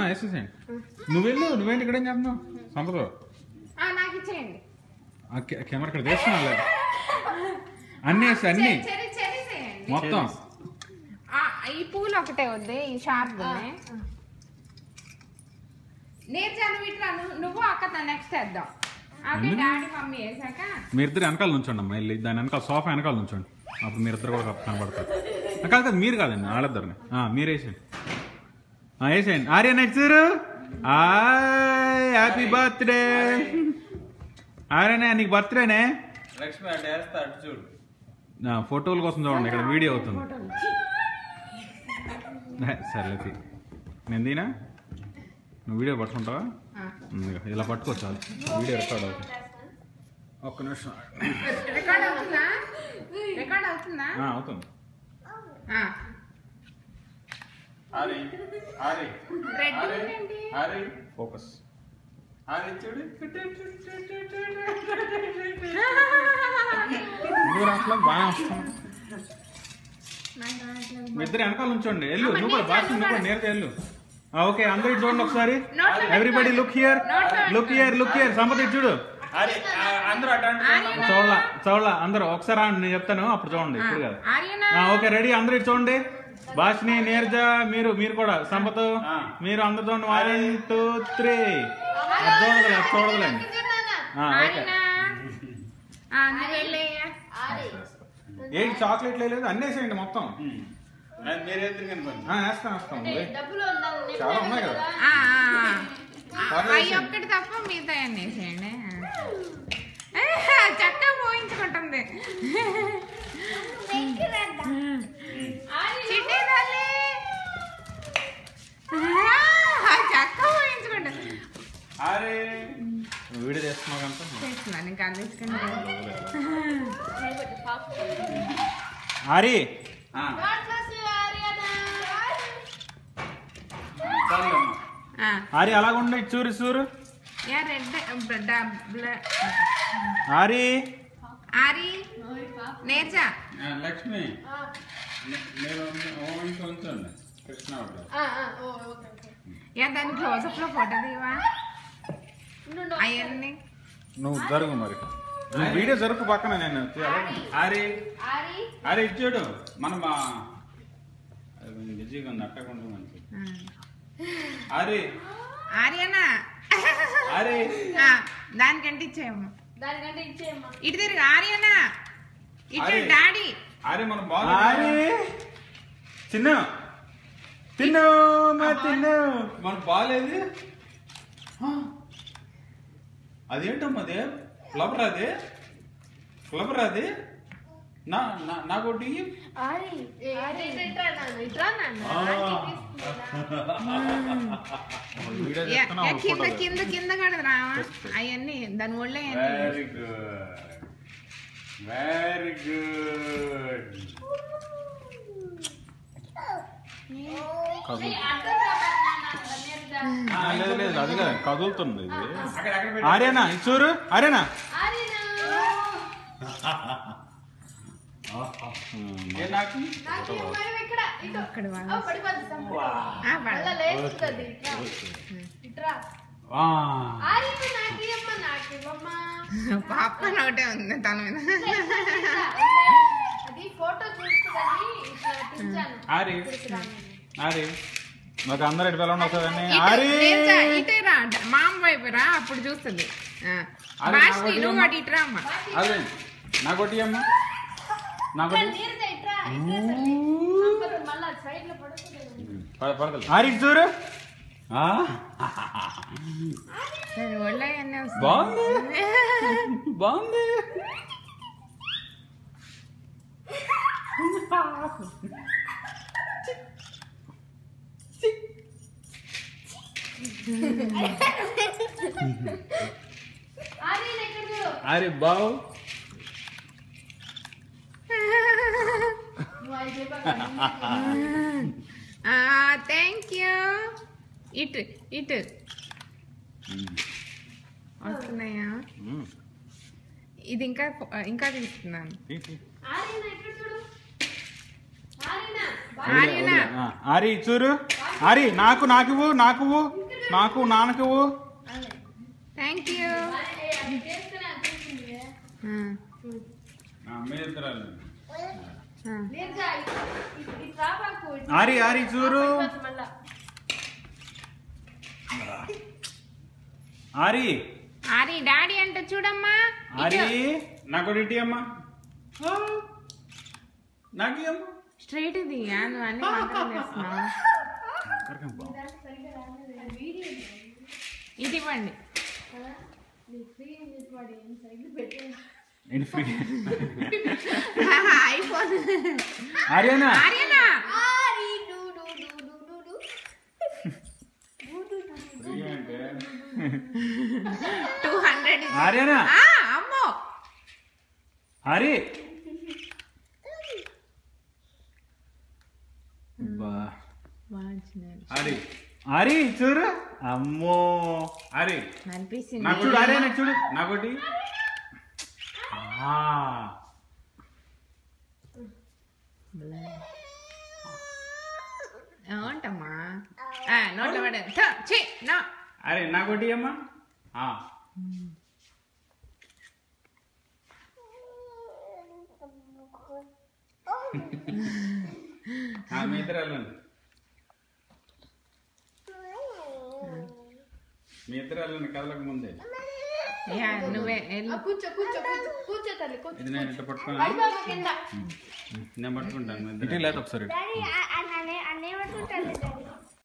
వేసేసేయండి. నువ్వేంటి ఇక్కడ ఏం చేస్తున్నావు సంపద? నాకు ఇచ్చేయండి. కెమెరా ఇక్కడ తీస్తున్నా అన్ని వేసి అన్ని మొత్తం. ఈ పూలు ఒకటే వద్దు, ఈ షార్ప్ నువ్వు అక్క నెక్స్ట్ వేద్దాం. డాడీ మమ్మీ వేసాక మీరిద్దరు వెనకాల నుంచోండి అమ్మా. వెళ్ళి దాని వెనకాల సోఫా వెనకాల నుంచోండి. అప్పుడు మీరిద్దరు కూడా కనబడతారు. కాదు మీరు కాదండి, వాళ్ళిద్దరిని. మీరు వేసేయండి. వేసేయండి. ఆర్యన్ ఇచ్చారు. హ్యాపీ బర్త్డే ఆర్యనే. నీకు బర్త్డేనే. లక్ష్మి అటు వేస్తా, అటు చూడు. ఫోటోల కోసం చూడండి, ఇక్కడ వీడియో అవుతుంది. సర్లే నేను దీనా, నువ్వు వీడియో పట్టుకుంటావా? ఇలా పట్టుకో చాలు, వీడియో రికార్డ్ అవుతుంది. ఒక్క నిమిషం అవుతుంది. ఫోకస్ బాగా వస్తుంది. మీ ఇద్దరు వెనకాల ఉంచండి. వెళ్ళు, నువ్వు కూడా బాగా నేరుగా వెళ్ళు. ఓకే, అందరూ చూడండి ఒకసారి. Everybody look here, look here, look here. సంపద చూడు. చూడాల అందరూ ఒకసారి నేను చెప్తాను, అప్పుడు చూడండి. ఇప్పుడు కదా. Okay, ready. అందరూ చూడండి. భాషని, నీరజ, మీరు కూడా. సంపద మీరు అందరు చూడండి. 1 2 3. చూడదులేండి. ఏంటి చాక్లెట్ లేదు, అన్నీ వేసేయండి మొత్తం. వేస్తాం చాలా ఉన్నాయి కదా. ఒక్కటి తప్ప మిగతా అన్నీ వేసేయండి. చక్కగా పోయించుకుంటుంది. చక్కగా పోయించుకుంటుంది. వీడియో చేస్తున్నావు కనుక చేస్తున్నాను ఇంకా అందించుకుంటా. ఆరి ఆరి అలాగుండే చూరు చూరు. ఆరి ఆరి నేర్చా లక్ష్మి కృష్ణ దాని క్లోజప్ లో ఫోటో తీవా అవన్నీ. నువ్వు జరుగు మరి, వీడియో జరుగు పక్కన. నేను అరే ఇచ్చాడు మనం బిజీగా ఉంది, అట్టకుండా మంచి. అరే ఆర్యనా అరే దానికంటే ఇచ్చేయమ్మా, ఇటు తిరిగి. ఆర్యనా ఇటు డాడీ. అరే మనం చిన్న తిన్ను మన బాగాలేదు. అదేంటమ్మా అదే ఫ్లవర్, అదే ఫ్లవర్, అది నాకోటి. కింద కింద కడదురా అవన్నీ దాని ఒళ్ళే. Very good, very good. లేదు అది కదా కదులుతుంది ఇది. ఆర్యనా ఇచ్చూరు. ఆర్యనా పాప ఒకటే ఉంది తన మీద. నాకు అందరు ఎటు పిల్లలు వస్తుందని. ఇటే రా, మామ వైపు రా, అప్పుడు చూస్తుంది. నువ్వు అటు ఇటు రా అమ్మా. అదే నాకోటి అమ్మా, నాకోటి. ఆరి చూరు. ఒళ్ళే బాగుంది, బాగుంది. అరే బావు. Thank you. ఇటు ఇటు వస్తున్నాయా? ఇది ఇంకా ఇంకా తీస్తున్నాను. ఆర్యనా ఆరి చూరు ఆరి నాకు నాకువు నాకువు నాకు నాన్నకువు థ్యాంక్ యూ మీ ఇద్దరు ఆరి ఆరి చూరు ఆరి ఆరి డాడీ అంటే చూడమ్మా ఆరి నాకు ఇటీ అమ్మా నాకు అమ్మా స్ట్రైట్ ఇది నువ్వు అన్ని మాత్రం చేస్తున్నావు ఇది ఇవ్వండి ఐఫోన్ ఆర్యనా ఆర్యనా ఫ్రీ అంటే 200 ఆర్యనా అమ్మో ఆరి అరే ఆరి చూరు అమ్మో అరే అనిపిస్తుంది నాకు చూడు ఆర్య నాకు చూడు నాకోటి ఏంటమ్మా నోట్లో పడే ఛీ నా అరే నాకోటి అమ్మా మీ ఇద్దరు వెళ్ళండి మీ ఇద్దరు వెళ్ళండి కదలకు ముందే నువ్వే ఇది నేను ఇట్లా పట్టుకున్నాను నేను పట్టుకుంటాను ఇటు లేదు ఒకసారి